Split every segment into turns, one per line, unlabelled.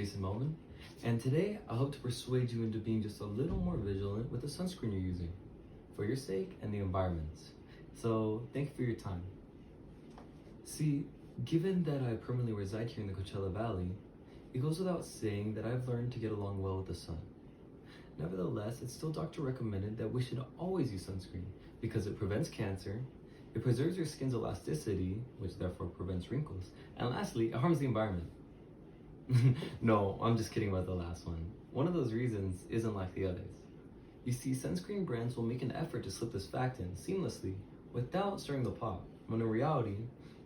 Jason Melvin, and today I hope to persuade you into being just a little more vigilant with the sunscreen you're using, for your sake and the environment's. So thank you for your time. See, given that I permanently reside here in the Coachella Valley, it goes without saying that I've learned to get along well with the sun. Nevertheless, it's still doctor recommended that we should always use sunscreen because it prevents cancer, it preserves your skin's elasticity, which therefore prevents wrinkles, and lastly, it harms the environment. No, I'm just kidding about the last one. One of those reasons isn't like the others. You see, sunscreen brands will make an effort to slip this fact in seamlessly without stirring the pot, when in reality,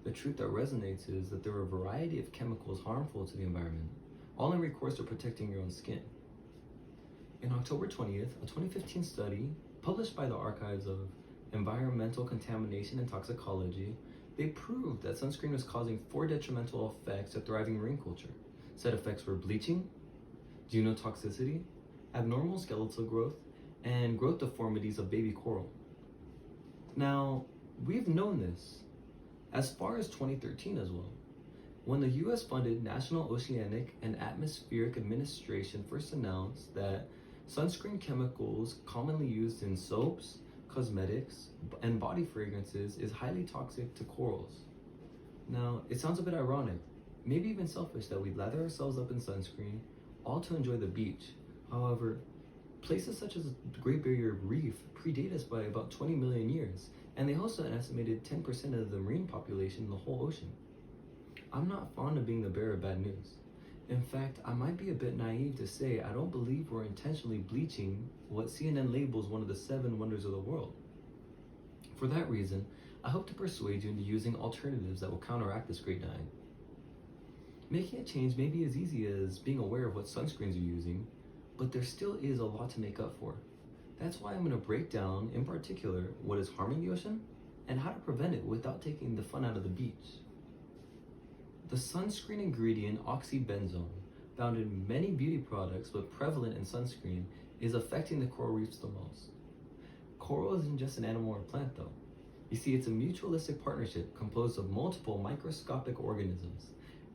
the truth that resonates is that there are a variety of chemicals harmful to the environment, all in recourse to protecting your own skin. In October 20th, a 2015 study published by the Archives of Environmental Contamination and Toxicology, they proved that sunscreen was causing 4 detrimental effects to thriving marine culture. Said effects were bleaching, genotoxicity, abnormal skeletal growth, and growth deformities of baby coral. Now, we've known this as far as 2013 as well, when the US funded National Oceanic and Atmospheric Administration first announced that sunscreen chemicals commonly used in soaps, cosmetics, and body fragrances is highly toxic to corals. Now, it sounds a bit ironic, maybe even selfish, that we lather ourselves up in sunscreen all to enjoy the beach. However, places such as the Great Barrier Reef predate us by about 20 million years, and they host an estimated 10% of the marine population in the whole ocean. I'm not fond of being the bearer of bad news. In fact, I might be a bit naive to say I don't believe we're intentionally bleaching what CNN labels one of the 7 wonders of the world. For that reason, I hope to persuade you into using alternatives that will counteract this great denying. Making a change may be as easy as being aware of what sunscreens you're using, but there still is a lot to make up for. That's why I'm going to break down, in particular, what is harming the ocean and how to prevent it without taking the fun out of the beach. The sunscreen ingredient oxybenzone, found in many beauty products but prevalent in sunscreen, is affecting the coral reefs the most. Coral isn't just an animal or plant though. You see, it's a mutualistic partnership composed of multiple microscopic organisms,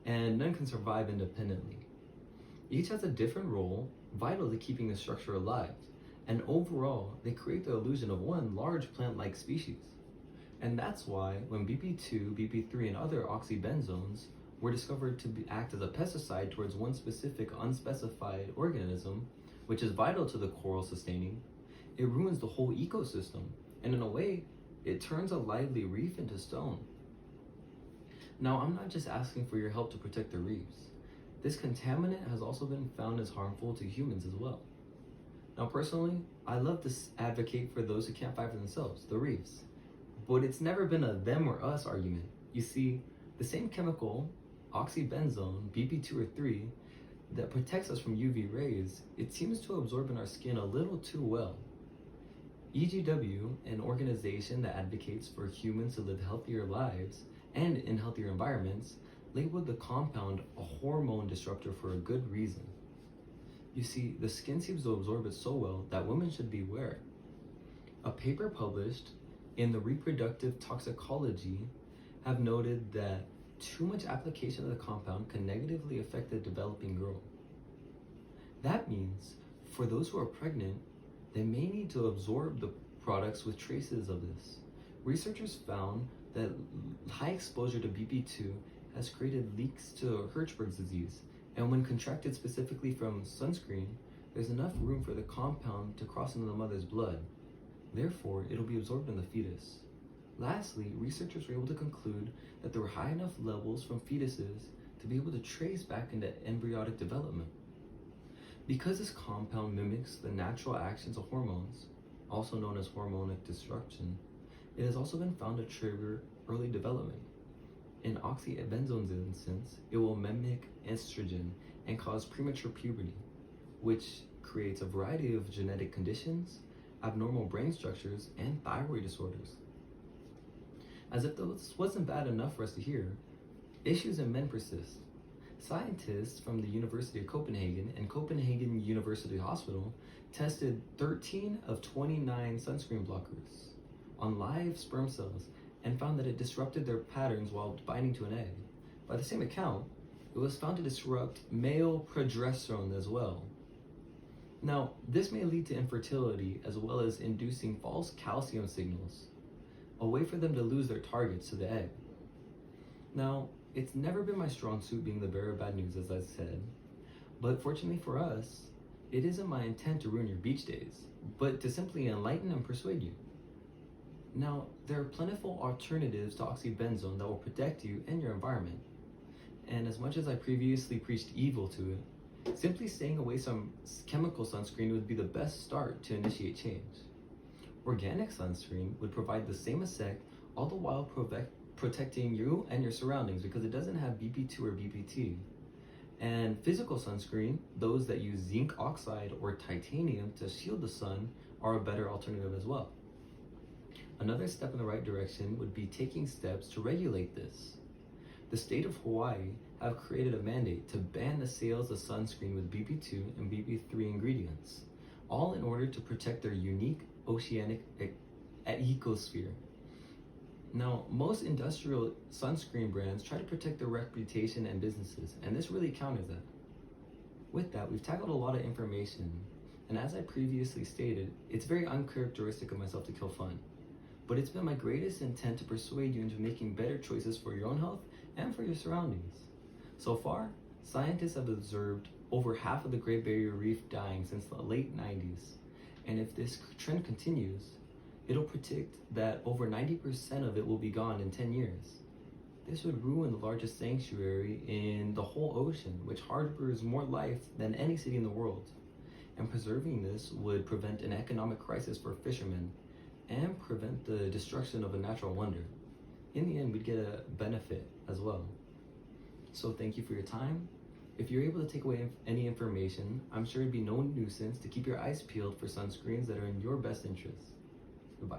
and none can survive independently. Each has a different role, vital to keeping the structure alive, and overall, they create the illusion of one large plant-like species. And that's why when BP2, BP3, and other oxybenzones were discovered to act as a pesticide towards one specific unspecified organism, which is vital to the coral sustaining, it ruins the whole ecosystem, and in a way, it turns a lively reef into stone. Now, I'm not just asking for your help to protect the reefs. This contaminant has also been found as harmful to humans as well. Now, personally, I love to advocate for those who can't fight for themselves, the reefs. But it's never been a them or us argument. You see, the same chemical, oxybenzone, BP2 or 3, that protects us from UV rays, it seems to absorb in our skin a little too well. EGW, an organization that advocates for humans to live healthier lives and in healthier environments, labeled the compound a hormone disruptor for a good reason. You see, the skin seems to absorb it so well that women should beware. A paper published in the Reproductive Toxicology have noted that too much application of the compound can negatively affect the developing girl. That means, for those who are pregnant, they may need to absorb the products with traces of this. Researchers found that high exposure to BP2 has created leaks to Hirschberg's disease, and when contracted specifically from sunscreen, there's enough room for the compound to cross into the mother's blood. Therefore, it'll be absorbed in the fetus. Lastly, researchers were able to conclude that there were high enough levels from fetuses to be able to trace back into embryonic development. Because this compound mimics the natural actions of hormones, also known as hormonic disruption, it has also been found to trigger early development. In oxybenzone's instance, it will mimic estrogen and cause premature puberty, which creates a variety of genetic conditions, abnormal brain structures, and thyroid disorders. As if this wasn't bad enough for us to hear, issues in men persist. Scientists from the University of Copenhagen and Copenhagen University Hospital tested 13 of 29 sunscreen blockers on live sperm cells and found that it disrupted their patterns while binding to an egg. By the same account, It was found to disrupt male progesterone as well. Now, this may lead to infertility as well as inducing false calcium signals, a way for them to lose their targets to the egg. Now, it's never been my strong suit being the bearer of bad news, as I said, but fortunately for us, it isn't my intent to ruin your beach days, but to simply enlighten and persuade you. Now, there are plentiful alternatives to oxybenzone that will protect you and your environment. And as much as I previously preached evil to it, simply staying away from chemical sunscreen would be the best start to initiate change. Organic sunscreen would provide the same effect, all the while protecting you and your surroundings because it doesn't have BP2 or BPT. And physical sunscreen, those that use zinc oxide or titanium to shield the sun, are a better alternative as well. Another step in the right direction would be taking steps to regulate this. The state of Hawaii have created a mandate to ban the sales of sunscreen with BP2 and BP3 ingredients, all in order to protect their unique oceanic ecosphere. Now, most industrial sunscreen brands try to protect their reputation and businesses, and this really counters that. With that, we've tackled a lot of information, and as I previously stated, it's very uncharacteristic of myself to kill fun. But it's been my greatest intent to persuade you into making better choices for your own health and for your surroundings. So far, scientists have observed over half of the Great Barrier Reef dying since the late 90s, and if this trend continues, it'll predict that over 90% of it will be gone in 10 years. This would ruin the largest sanctuary in the whole ocean, which harbors more life than any city in the world. And preserving this would prevent an economic crisis for fishermen and prevent the destruction of a natural wonder. In the end, we'd get a benefit as well. So thank you for your time. If you're able to take away any information, I'm sure it'd be no nuisance to keep your eyes peeled for sunscreens that are in your best interest. Goodbye.